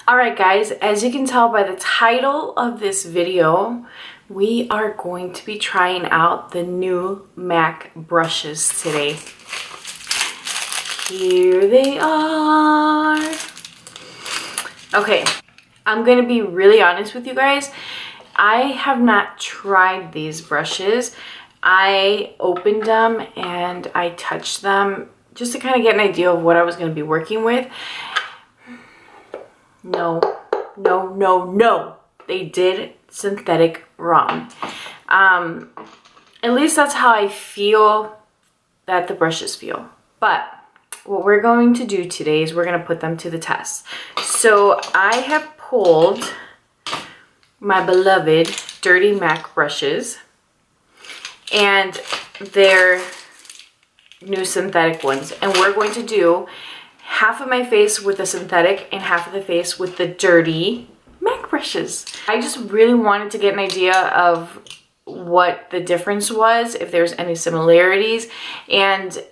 Alright guys, as you can tell by the title of this video, we are going to be trying out the new MAC brushes today. Here they are. Okay, I'm going to be really honest with you guys. I have not tried these brushes. I opened them and I touched them just to kind of get an idea of what I was going to be working with. No. They did synthetic wrong. At least that's how I feel that the brushes feel. But what we're going to do today is we're going to put them to the test. So I have pulled my beloved Dirty MAC brushes and their new synthetic ones. And we're going to do half of my face with the synthetic and half of the face with the dirty MAC brushes. I just really wanted to get an idea of what the difference was, if there's any similarities, and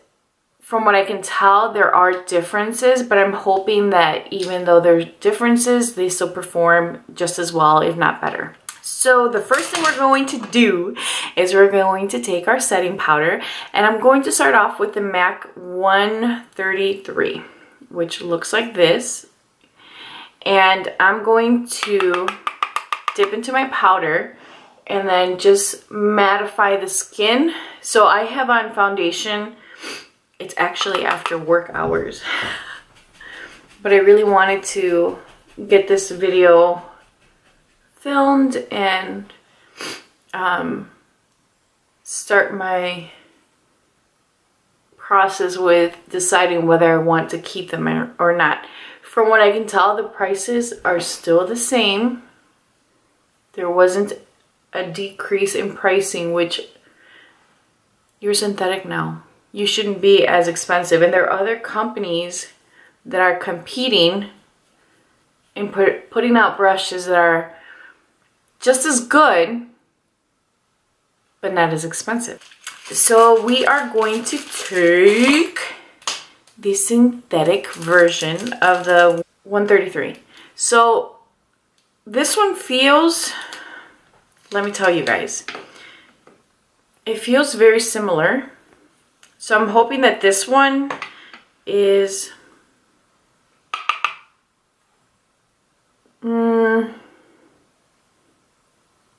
from what I can tell there are differences, but I'm hoping that even though there's differences, they still perform just as well, if not better. So the first thing we're going to do is we're going to take our setting powder, and I'm going to start off with the MAC 133, which looks like this. And I'm going to dip into my powder and then just mattify the skin. So I have on foundation. It's actually after work hours. But I really wanted to get this video filmed and start my process with deciding whether I want to keep them or not. From what I can tell, the prices are still the same. There wasn't a decrease in pricing, which you're synthetic now. You shouldn't be as expensive. And there are other companies that are competing and putting out brushes that are just as good, but not as expensive. So we are going to take the synthetic version of the 133. So this one feels, let me tell you guys, it feels very similar. So I'm hoping that this one is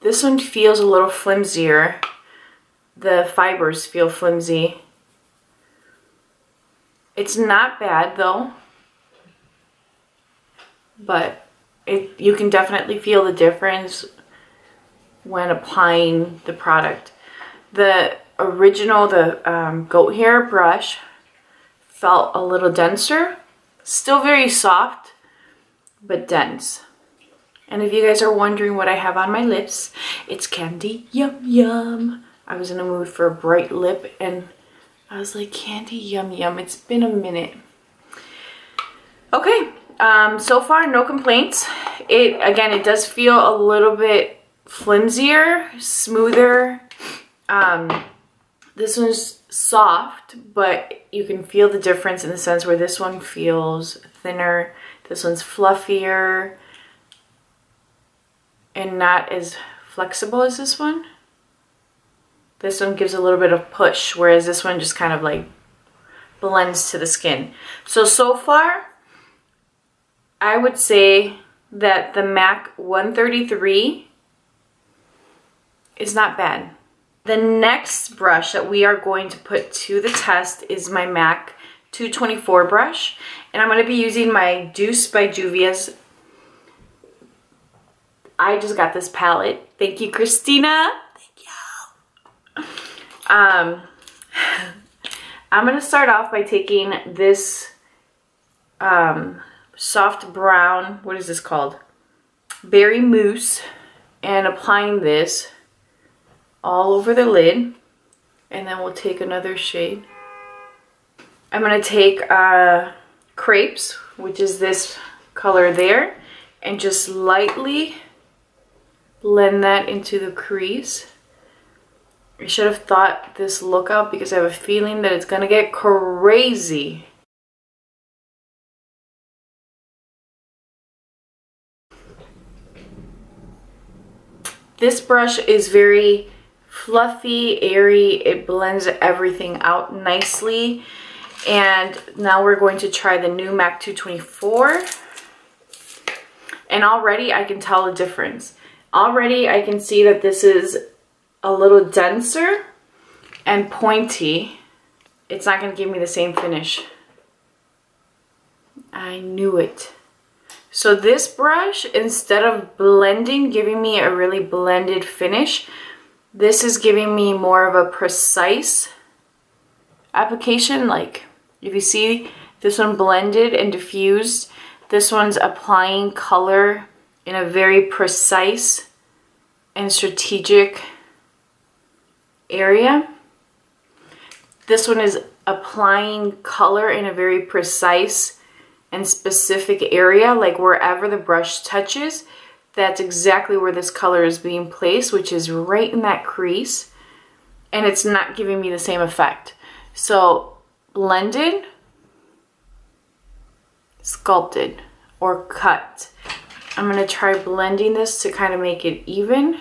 this one feels a little flimsier. The fibers feel flimsy. It's not bad though, but you can definitely feel the difference when applying the product. The original, the goat hair brush felt a little denser, still very soft, but dense. And if you guys are wondering what I have on my lips, it's Candy Yum Yum. I was in a mood for a bright lip and I was like, Candy Yum Yum. It's been a minute. Okay, so far no complaints. Again, it does feel a little bit flimsier, smoother. This one's soft, but you can feel the difference in the sense where this one feels thinner, this one's fluffier, and not as flexible as this one. This one gives a little bit of push, whereas this one just kind of like blends to the skin. So far, I would say that the MAC 133 is not bad. The next brush that we are going to put to the test is my MAC 224 brush. And I'm going to be using my Deuce by Juvia's. I just got this palette. Thank you, Christina. I'm going to start off by taking this soft brown, what is this called? Berry Mousse, and applying this all over the lid. And then we'll take another shade. I'm going to take Crepes, which is this color there, and just lightly blend that into the crease. I should have thought this look out because I have a feeling that it's gonna get crazy This brush is very fluffy, airy. It blends everything out nicely. And now we're going to try the new MAC 224. And already I can tell a difference. Already I can see that this is a little denser and pointy. It's not going to give me the same finish. I knew it. So this brush, instead of blending, giving me a really blended finish, this is giving me more of a precise application. Like, if you see this one blended and diffused, this one's applying color in a very precise and strategic area. This one is applying color in a very precise and specific area, like wherever the brush touches, that's exactly where this color is being placed, which is right in that crease, and it's not giving me the same effect. So blended, sculpted, or cut. I'm gonna try blending this to kind of make it even,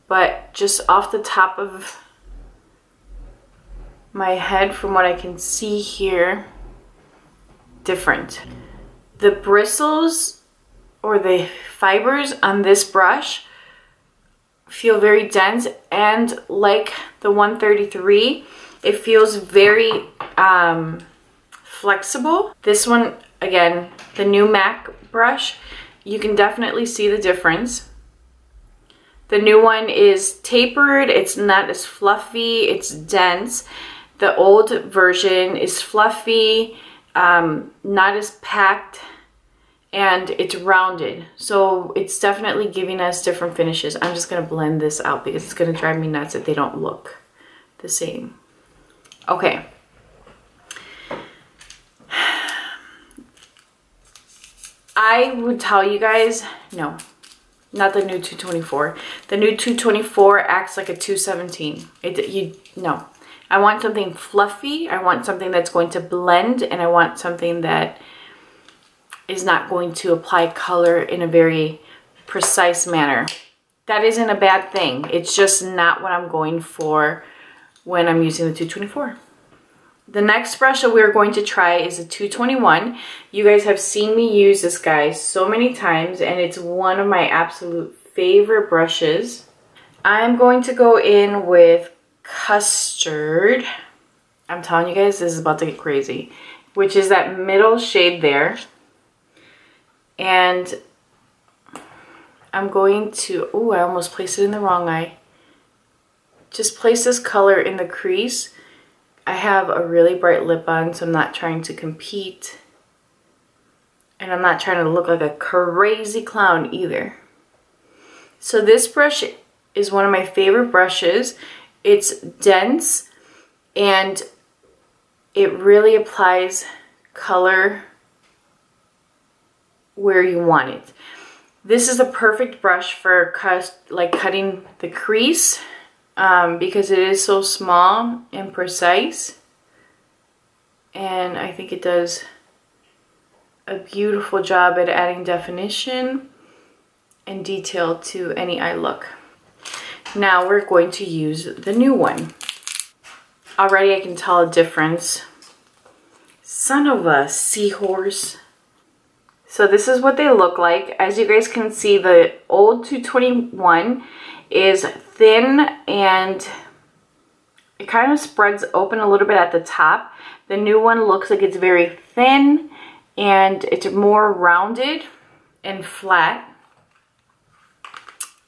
but just off the top of my head, from what I can see here, different. The bristles or the fibers on this brush feel very dense, and like the 133, it feels very flexible. This one, again, the new MAC brush, you can definitely see the difference. The new one is tapered, it's not as fluffy, it's dense. The old version is fluffy, not as packed, and it's rounded. So it's definitely giving us different finishes. I'm just gonna blend this out because it's gonna drive me nuts if they don't look the same. Okay. I would tell you guys, no, not the new 224. The new 224 acts like a 217. No. I want something fluffy. I want something that's going to blend, and I want something that is not going to apply color in a very precise manner. That isn't a bad thing. It's just not what I'm going for when I'm using the 224. The next brush that we're going to try is a 221. You guys have seen me use this guy so many times, and it's one of my absolute favorite brushes. I'm going to go in with Custard. I'm telling you guys, this is about to get crazy, which is that middle shade there. And I'm going to, oh, I almost placed it in the wrong eye. Just place this color in the crease. I have a really bright lip on, so I'm not trying to compete. And I'm not trying to look like a crazy clown either. So this brush is one of my favorite brushes. It's dense, and it really applies color where you want it. This is a perfect brush for cutting the crease because it is so small and precise, and I think it does a beautiful job at adding definition and detail to any eye look. Now we're going to use the new one. Already I can tell a difference. Son of a seahorse. So this is what they look like. As you guys can see, the old 221 is thin and it kind of spreads open a little bit at the top. The new one looks like it's very thin and it's more rounded and flat.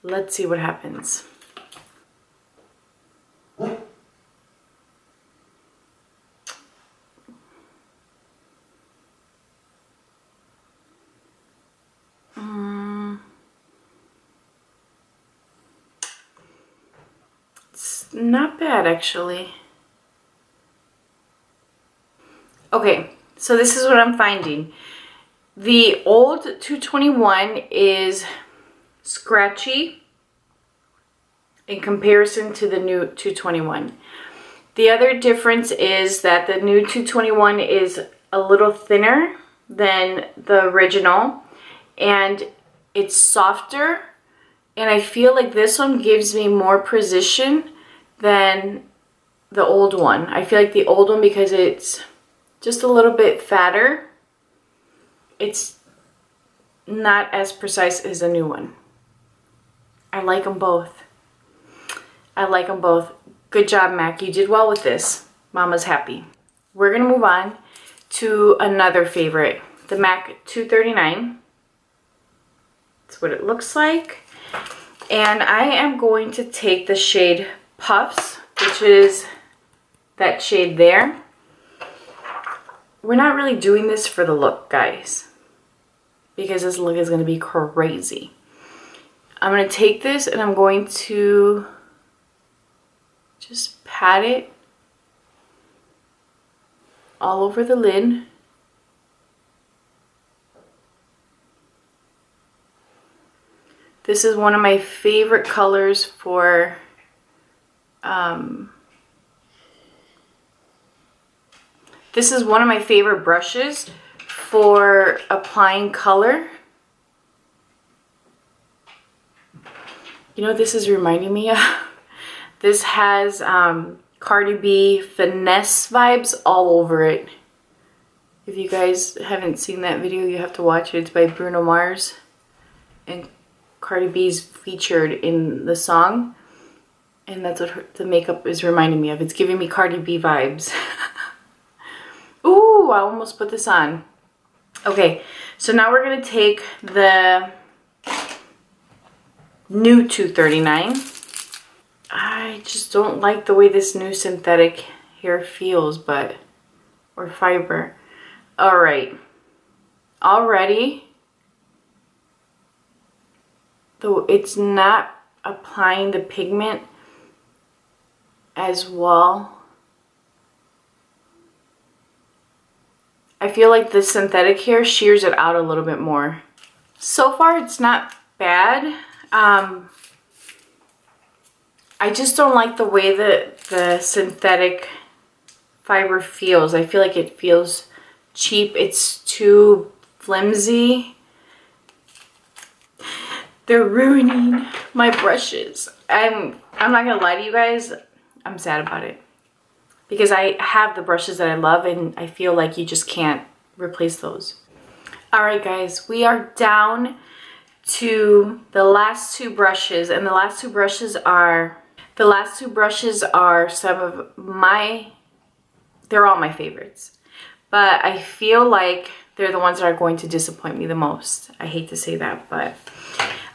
Let's see what happens. It's not bad, actually. Okay, so this is what I'm finding. The old 221 is scratchy in comparison to the new 221. The other difference is that the new 221 is a little thinner than the original, and it's softer And I feel like this one gives me more precision than the old one. I feel like the old one, because it's just a little bit fatter, it's not as precise as the new one. I like them both. I like them both. Good job, MAC. You did well with this. Mama's happy. We're gonna move on to another favorite, the MAC 239. That's what it looks like. And I am going to take the shade Puffs, which is that shade there. We're not really doing this for the look, guys, because this look is going to be crazy. I'm going to take this and I'm going to just pat it all over the lid. This is one of my favorite colors for this is one of my favorite brushes for applying color. You know what this is reminding me of? This has Cardi B finesse vibes all over it. If you guys haven't seen that video, you have to watch it. It's by Bruno Mars, and Cardi B's featured in the song, and that's what the makeup is reminding me of. It's giving me Cardi B vibes. Ooh, I almost put this on. Okay, so now we're gonna take the new 239. I just don't like the way this new synthetic hair feels, but, or fiber. All right, already, though it's not applying the pigment as well. I feel like the synthetic hair shears it out a little bit more. So far, it's not bad. I just don't like the way that the synthetic fiber feels. I feel like it feels cheap. It's too flimsy. They're ruining my brushes. I'm not gonna lie to you guys, I'm sad about it, because I have the brushes that I love and I feel like you just can't replace those. All right, guys, we are down to the last two brushes, and the last two brushes are some of my, they're all my favorites, but I feel like they're the ones that are going to disappoint me the most. I hate to say that, but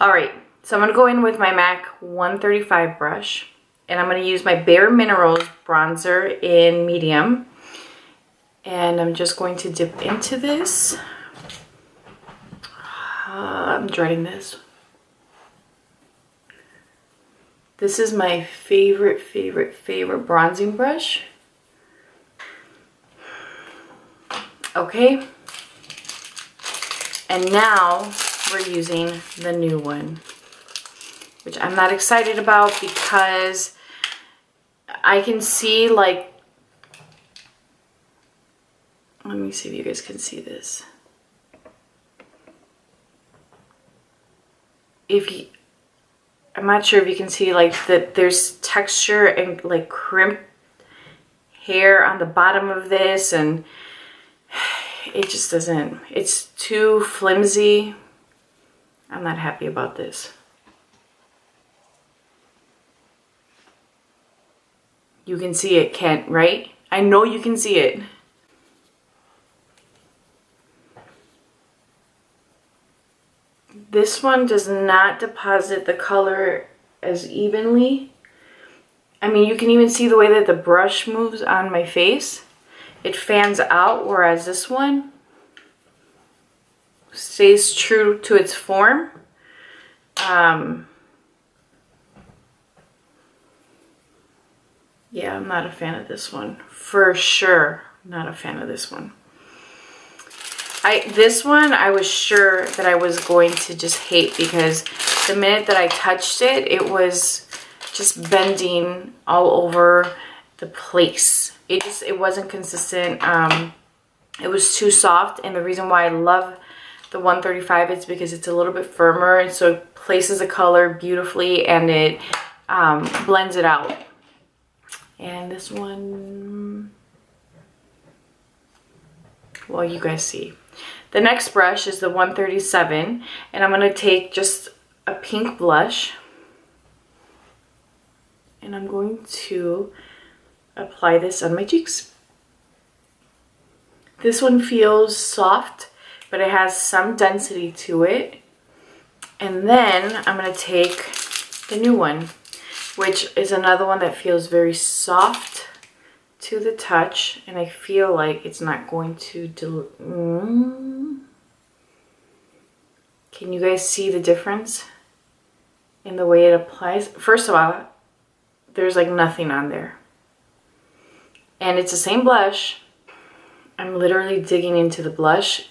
all right. So I'm gonna go in with my MAC 135 brush, and I'm gonna use my Bare Minerals bronzer in medium, and I'm just going to dip into this. I'm dreading this. This is my favorite bronzing brush. Okay. And now we're using the new one, which I'm not excited about because I can see, like, let me see if you guys can see this. I'm not sure if you can see, like, that there's texture and like crimped hair on the bottom of this, and it just doesn't, it's too flimsy. I'm not happy about this. You can see it, Kent, right? I know you can see it. This one does not deposit the color as evenly. I mean, you can even see the way that the brush moves on my face. It fans out, whereas this one stays true to its form. Yeah, I'm not a fan of this one. For sure, not a fan of this one. This one, I was sure that I was going to just hate, because the minute that I touched it, it was just bending all over the place. It wasn't consistent. It was too soft, and the reason why I love the 135, it's because it's a little bit firmer, and so it places the color beautifully and it blends it out. And this one, well, you guys see. The next brush is the 137, and I'm going to take just a pink blush, and I'm going to apply this on my cheeks. This one feels soft, but it has some density to it. And then I'm going to take the new one, which is another one that feels very soft to the touch, and I feel like it's not going to Can you guys see the difference in the way it applies? First of all, there's like nothing on there. And it's the same blush. I'm literally digging into the blush.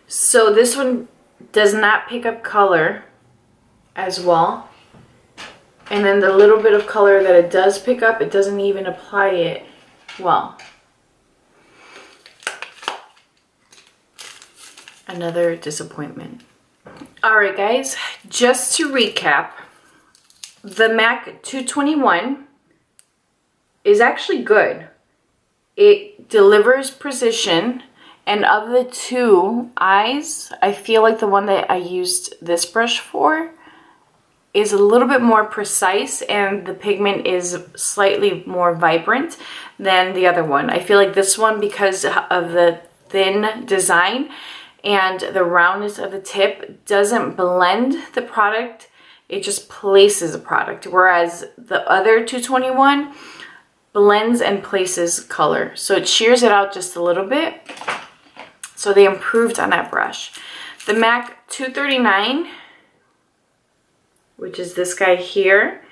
So this one does not pick up color as well. And then the little bit of color that it does pick up, it doesn't even apply it well. Another disappointment. Alright guys, just to recap, the MAC 221 is actually good. It delivers precision, and of the two eyes, I feel like the one that I used this brush for is a little bit more precise, and the pigment is slightly more vibrant than the other one. I feel like this one, because of the thin design and the roundness of the tip, doesn't blend the product, it just places the product, whereas the other 221 blends and places color. So it shears it out just a little bit. So they improved on that brush. The MAC 239, which is this guy here,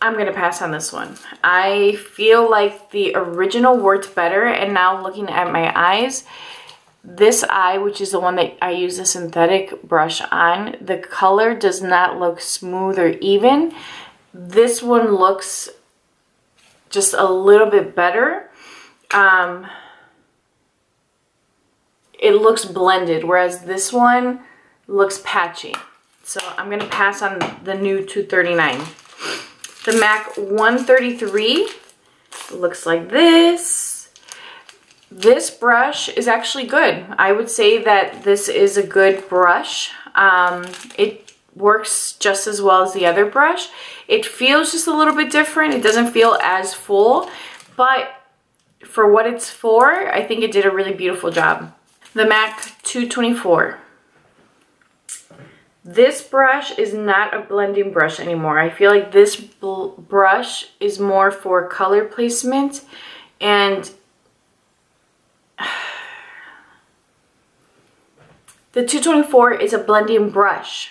I'm going to pass on this one. I feel like the original worked better, and now looking at my eyes, this eye, which is the one that I use the synthetic brush on, the color does not look smooth or even. This one looks just a little bit better. It looks blended, whereas this one looks patchy. So I'm going to pass on the new 239. The MAC 133 looks like this. This brush is actually good. I would say that this is a good brush. It works just as well as the other brush. It feels just a little bit different. It doesn't feel as full, but for what it's for, I think it did a really beautiful job. The MAC 224. This brush is not a blending brush anymore. I feel like this brush is more for color placement, and the 224 is a blending brush.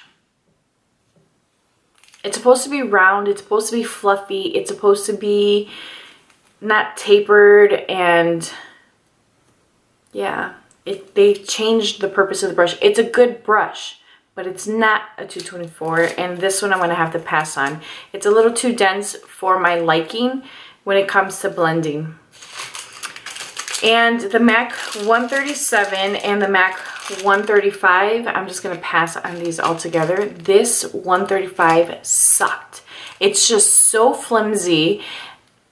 It's supposed to be round, it's supposed to be fluffy, it's supposed to be not tapered, and yeah, they changed the purpose of the brush. It's a good brush, but it's not a 224, and this one I'm going to have to pass on. It's a little too dense for my liking when it comes to blending. And the MAC 137 and the MAC 135, I'm just going to pass on these all together. This 135 sucked. It's just so flimsy.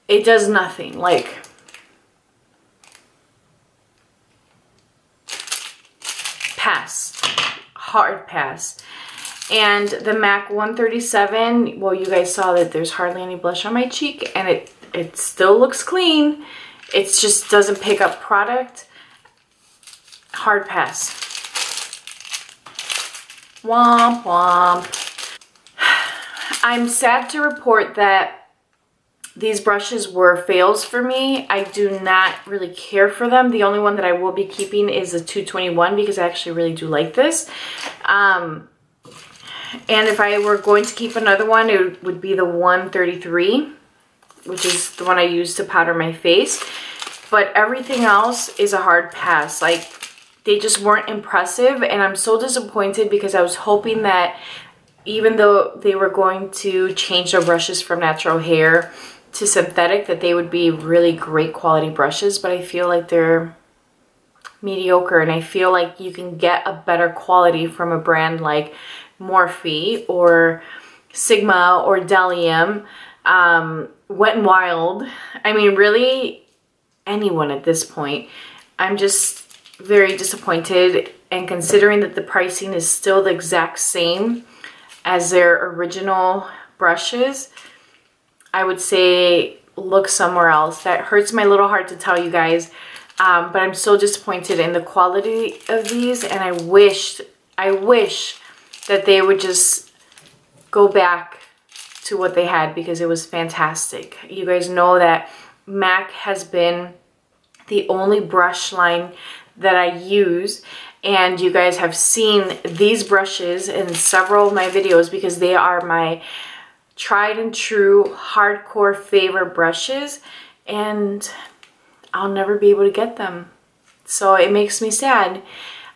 It does nothing. Like, pass. Hard pass. And the MAC 137, well, you guys saw that there's hardly any blush on my cheek, and it still looks clean. It just doesn't pick up product. Hard pass. Womp womp. I'm sad to report that these brushes were fails for me. I do not really care for them. The only one that I will be keeping is the 221 because I actually really do like this. And if I were going to keep another one, it would be the 133, which is the one I use to powder my face. But everything else is a hard pass. Like, they just weren't impressive, and I'm so disappointed because I was hoping that even though they were going to change their brushes from natural hair to synthetic, that they would be really great quality brushes, but I feel like they're mediocre, and I feel like you can get a better quality from a brand like Morphe or Sigma or Delium, Wet n Wild. I mean, really anyone at this point. I'm just very disappointed, and considering that the pricing is still the exact same as their original brushes, I would say look somewhere else. That hurts my little heart to tell you guys, but I'm so disappointed in the quality of these, and I wish that they would just go back to what they had, because it was fantastic. You guys know that MAC has been the only brush line that I use, and you guys have seen these brushes in several of my videos because they are my tried and true hardcore favorite brushes, and I'll never be able to get them. So it makes me sad.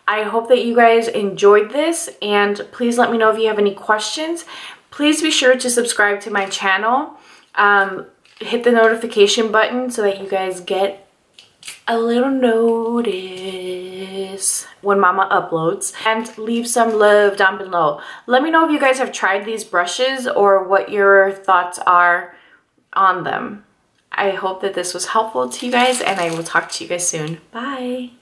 I hope that you guys enjoyed this, and please let me know if you have any questions. Please be sure to subscribe to my channel. Hit the notification button so that you guys get a little notice when mama uploads, and leave some love down below. Let me know if you guys have tried these brushes or what your thoughts are on them. I hope that this was helpful to you guys, and I will talk to you guys soon. Bye.